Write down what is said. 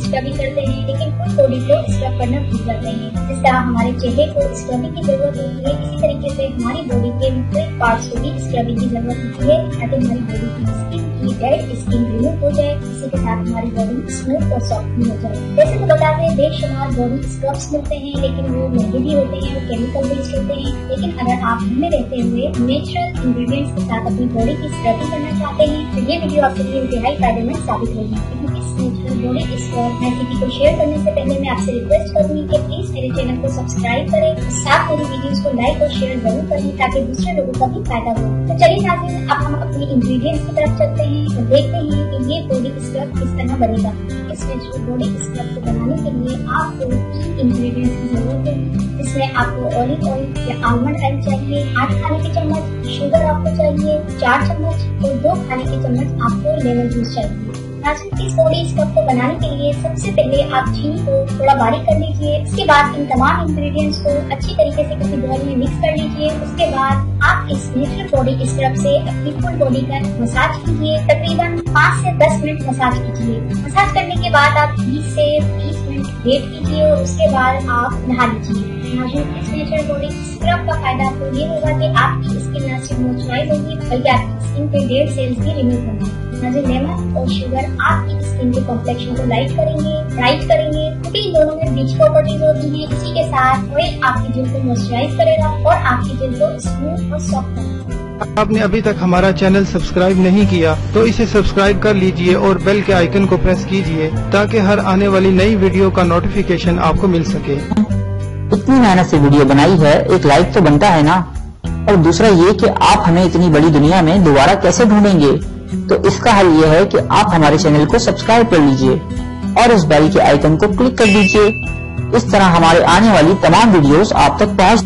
Scrubbing करते हैं, लेकिन फुल बॉडी को स्क्रब करना भूल जाते हैं। जिस तरह हमारे चेहरे को स्क्रबिंग की जरूरत होती है, इसी तरीके से हमारी बॉडी के मुख्तलिफ पार्ट्स को भी स्क्रबिंग की जरूरत होती है, ताकि हमारी बॉडी की स्किन की डेड स्किन रिमूव हो जाए, इसी के साथ हमारी बॉडी स्मूथ और सॉफ्ट भी हो जाए। जैसे तो बताते हैं बेशुमार बॉडी स्क्रब्स मिलते हैं, लेकिन वो महंगे भी होते हैं, वो केमिकल बेस्ड होते हैं। लेकिन अगर आप घर में रहते हुए नेचुरल इंग्रेडिएंट्स के साथ अपनी बॉडी की स्क्रबिंग करना चाहते हैं, तो ये वीडियो आपके लिए इंतहाई फायदेमंद साबित होगी। इस नेचुरल बॉडी स्क्रब रेसिपी को शेयर करने से पहले मैं आपसे रिक्वेस्ट करूंगी कि प्लीज मेरे चैनल को सब्सक्राइब करें, साथ मेरी वीडियोस को लाइक और शेयर जरूर करें, ताकि दूसरे लोगों का भी फायदा हो। तो चलिए नाज़रीन, अब हम अपनी इंग्रेडिएंट्स की तरफ चलते हैं और देखते हैं कि ये बॉडी स्क्रब किस तरह बनेगा। इस नेचुरल बॉडी स्क्रब को बनाने के लिए आपको 3 इंग्रेडिएंट्स की जरूरत है, जिसमें आपको ऑलिव ऑयल या आलमंड ऑयल चाहिए, 8 खाने के चम्मच शुगर आपको चाहिए, 4 चम्मच और 2 खाने के चम्मच आपको लेमन जूस चाहिए। इस बॉडी स्क्रब को बनाने के लिए सबसे पहले आप चीनी को थोड़ा बारीक कर लीजिए। उसके बाद इन तमाम इंग्रेडिएंट्स को अच्छी तरीके से किसी बाउल में मिक्स कर लीजिए। उसके बाद आप इस नेचुरल बॉडी स्क्रब से अपनी फुल बॉडी का मसाज कीजिए। तकरीबन 5 से 10 मिनट मसाज कीजिए। मसाज करने के बाद आप 20 से 30 मिनट वेट कीजिए और उसके बाद आप नहा लीजिए। इस नेचुरल बॉडी स्क्रब का फायदा आपको ये होगा कि आपकी स्किन न सिर्फ मॉइस्चराइज होगी, बल्कि आपकी स्किन के डेड सेल्स भी रिमूव होंगे। लेमन और शुगर आपकी स्किन के कॉम्प्लेक्शन को लाइट करेंगे, ब्राइट करेंगे, क्योंकि इन दोनों में ब्लीच प्रॉपर्टीज होती है। इसी के साथ ऑयल आपकी जेल को मॉइस्चराइज करेगा और आपकी जेल को स्मूथ और सॉफ्ट करेगा। आपने अभी तक हमारा चैनल सब्सक्राइब नहीं किया तो इसे सब्सक्राइब कर लीजिए और बेल के आइकन को प्रेस कीजिए, ताकि हर आने वाली नई वीडियो का नोटिफिकेशन आपको मिल सके। इतनी मेहनत से वीडियो बनाई है, एक लाइक तो बनता है ना। और दूसरा ये कि आप हमें इतनी बड़ी दुनिया में दोबारा कैसे ढूंढेंगे, तो इसका हल ये है कि आप हमारे चैनल को सब्सक्राइब कर लीजिए और उस बेल के आइकन को क्लिक कर दीजिए। इस तरह हमारे आने वाली तमाम वीडियोस आप तक पहुंच